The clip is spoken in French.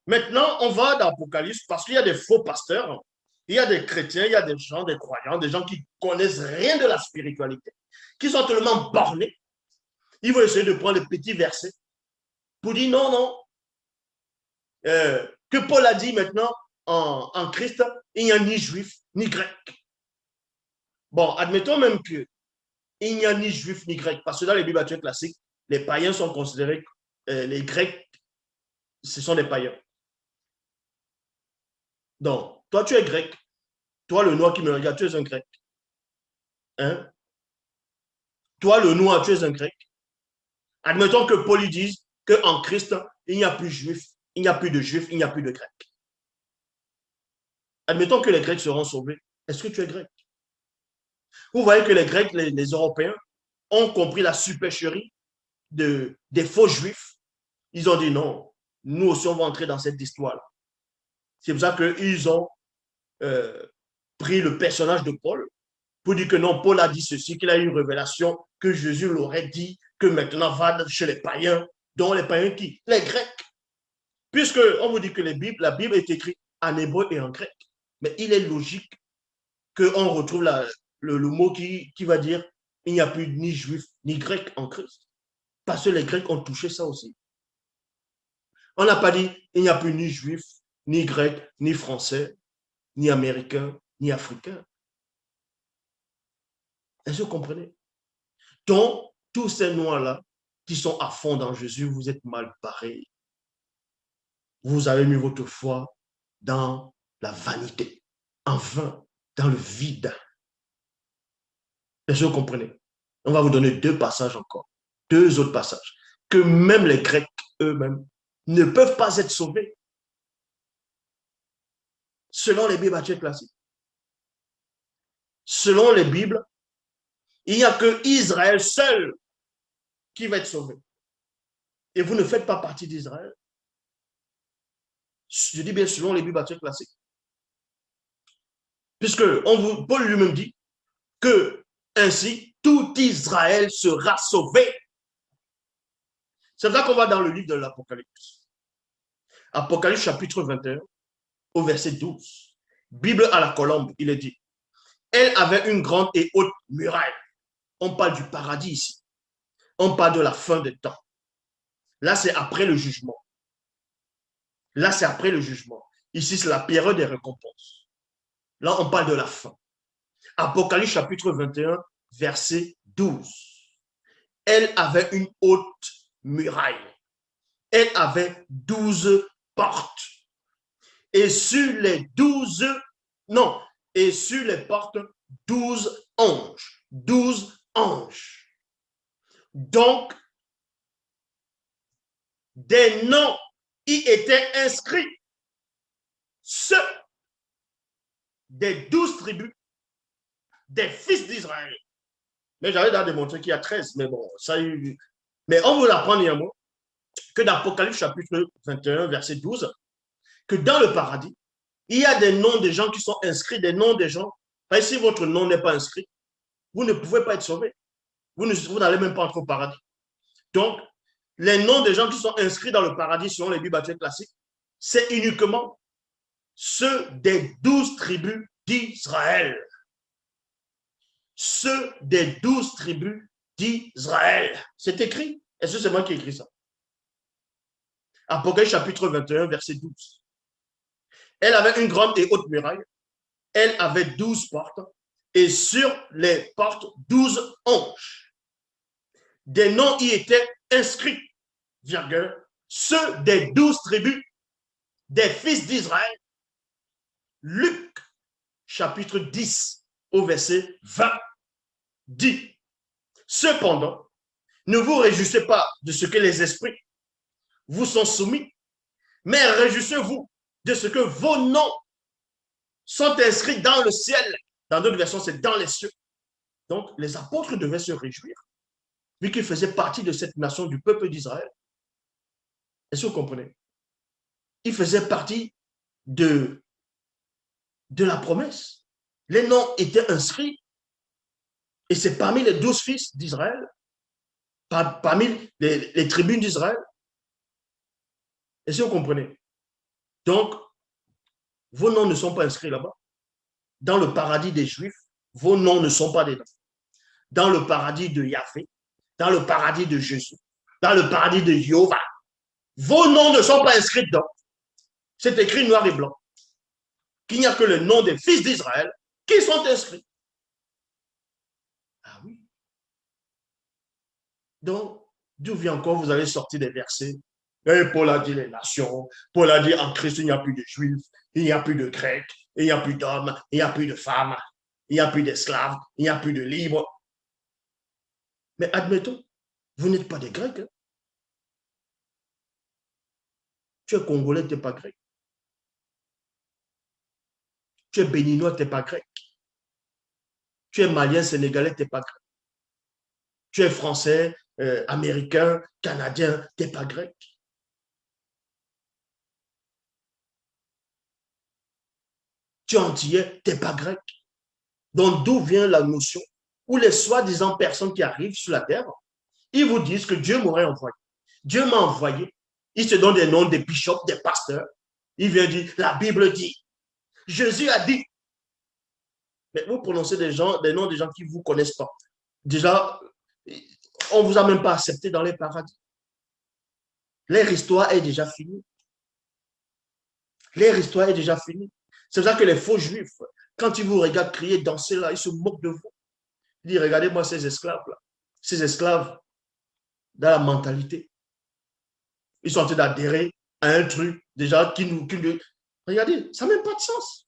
Maintenant, on va dans l'Apocalypse parce qu'il y a des faux pasteurs, il y a des chrétiens, il y a des gens, des croyants, des gens qui connaissent rien de la spiritualité, qui sont tellement bornés. Ils vont essayer de prendre les petits versets pour dire non, non, que Paul a dit maintenant en Christ, il n'y a ni juif ni grec. Bon, admettons même qu'il n'y a ni juif ni grec, parce que dans les Bibles classiques, les païens sont considérés, les grecs, ce sont des païens. Donc, toi, tu es grec. Toi, le noir qui me regarde, tu es un grec. Hein? Toi, le noir, tu es un grec. Admettons que Paul dise qu'en Christ, il n'y a plus juif, il n'y a plus de juifs, il n'y a plus de grecs. Admettons que les Grecs seront sauvés. Est-ce que tu es grec? Vous voyez que les Grecs, les Européens, ont compris la supercherie des faux juifs. Ils ont dit non, nous aussi, on va entrer dans cette histoire-là. C'est pour ça qu'ils ont euh, pris le personnage de Paul pour dire que non, Paul a dit ceci, qu'il a eu une révélation, que Jésus l'aurait dit, que maintenant va chez les païens, dont les païens qui? Les Grecs. Puisque on vous dit que la Bible est écrite en hébreu et en grec. Mais il est logique qu'on retrouve le mot qui va dire il n'y a plus ni juif ni grec en Christ. Parce que les Grecs ont touché ça aussi. On n'a pas dit il n'y a plus ni juif, ni grec, ni français, ni américain, ni africain. Est-ce que vous comprenez? Donc, tous ces noirs-là qui sont à fond dans Jésus, vous êtes mal barrés. Vous avez mis votre foi dans la vanité, en vain, dans le vide. Est-ce que vous comprenez? On va vous donner deux passages encore, deux autres passages, que même les Grecs eux-mêmes ne peuvent pas être sauvés, selon les Bibles classiques. Selon les Bibles, il n'y a que Israël seul qui va être sauvé. Et vous ne faites pas partie d'Israël. Je dis bien selon les Bibles classiques. Puisque Paul lui-même dit que ainsi tout Israël sera sauvé. C'est là qu'on va dans le livre de l'Apocalypse. Apocalypse chapitre 21, au verset 12. Bible à la colombe, il est dit. Elle avait une grande et haute muraille. On parle du paradis ici. On parle de la fin des temps. Là, c'est après le jugement. Là, c'est après le jugement. Ici, c'est la période des récompenses. Là, on parle de la fin. Apocalypse chapitre 21, verset 12. Elle avait une haute muraille. Elle avait 12 portes. Et sur les 12, non, et sur les portes, 12 anges. 12 anges. Donc, des noms y étaient inscrits. Ceux des 12 tribus des fils d'Israël. Mais j'avais déjà démontré qu'il y a 13, mais bon, ça a eu. Mais on vous l'apprend néanmoins que dans Apocalypse chapitre 21, verset 12, que dans le paradis, il y a des noms des gens qui sont inscrits, des noms des gens. Si votre nom n'est pas inscrit, vous ne pouvez pas être sauvé. Vous n'allez même pas entrer au paradis. Donc, les noms des gens qui sont inscrits dans le paradis selon les Bibles classiques, c'est uniquement ceux des 12 tribus d'Israël. Ceux des 12 tribus d'Israël. C'est écrit. Est-ce que c'est moi qui ai écrit ça? Apocalypse chapitre 21, verset 12. Elle avait une grande et haute muraille. Elle avait 12 portes. Et sur les portes, 12 anges. Des noms y étaient inscrits, virgule, ceux des 12 tribus des fils d'Israël. Luc, chapitre 10, au verset 20, dit, cependant, ne vous réjouissez pas de ce que les esprits vous sont soumis, mais réjouissez-vous de ce que vos noms sont inscrits dans le ciel. Dans d'autres versions, c'est dans les cieux. Donc, les apôtres devaient se réjouir, vu qu'ils faisaient partie de cette nation du peuple d'Israël. Est-ce que vous comprenez? Ils faisaient partie de la promesse. Les noms étaient inscrits, et c'est parmi les 12 fils d'Israël, parmi les tribus d'Israël. Est-ce que vous comprenez? Donc, vos noms ne sont pas inscrits là-bas. Dans le paradis des Juifs, vos noms ne sont pas dedans. Dans le paradis de Yahvé, dans le paradis de Jésus, dans le paradis de Jéhovah, vos noms ne sont pas inscrits dedans. C'est écrit noir et blanc qu'il n'y a que le nom des fils d'Israël qui sont inscrits. Ah oui. Donc, d'où vient encore, vous allez sortir des versets. Et Paul a dit les nations, Paul a dit en Christ, il n'y a plus de Juifs, il n'y a plus de Grecs, il n'y a plus d'hommes, il n'y a plus de femmes, il n'y a plus d'esclaves, il n'y a plus de libres. Mais admettons, vous n'êtes pas des Grecs. Hein? Tu es Congolais, tu n'es pas grec. Tu es Béninois, tu n'es pas grec. Tu es Malien, Sénégalais, tu n'es pas grec. Tu es Français, Américain, Canadien, tu n'es pas grec. Tu es antillais, tu n'es pas grec. Donc, d'où vient la notion où les soi-disant personnes qui arrivent sur la terre, ils vous disent que Dieu m'aurait envoyé. Dieu m'a envoyé. Ils se donnent des noms des bishops, des pasteurs. Ils viennent dire, la Bible dit, Jésus a dit. Mais vous prononcez des noms des gens qui ne vous connaissent pas. Déjà, on ne vous a même pas accepté dans les paradis. Leur histoire est déjà finie. Leur histoire est déjà finie. C'est pour ça que les faux juifs, quand ils vous regardent crier, danser là, ils se moquent de vous. Ils disent, regardez-moi ces esclaves-là. Ces esclaves, dans la mentalité. Ils sont en train d'adhérer à un truc déjà qui nous... Regardez, ça n'a même pas de sens.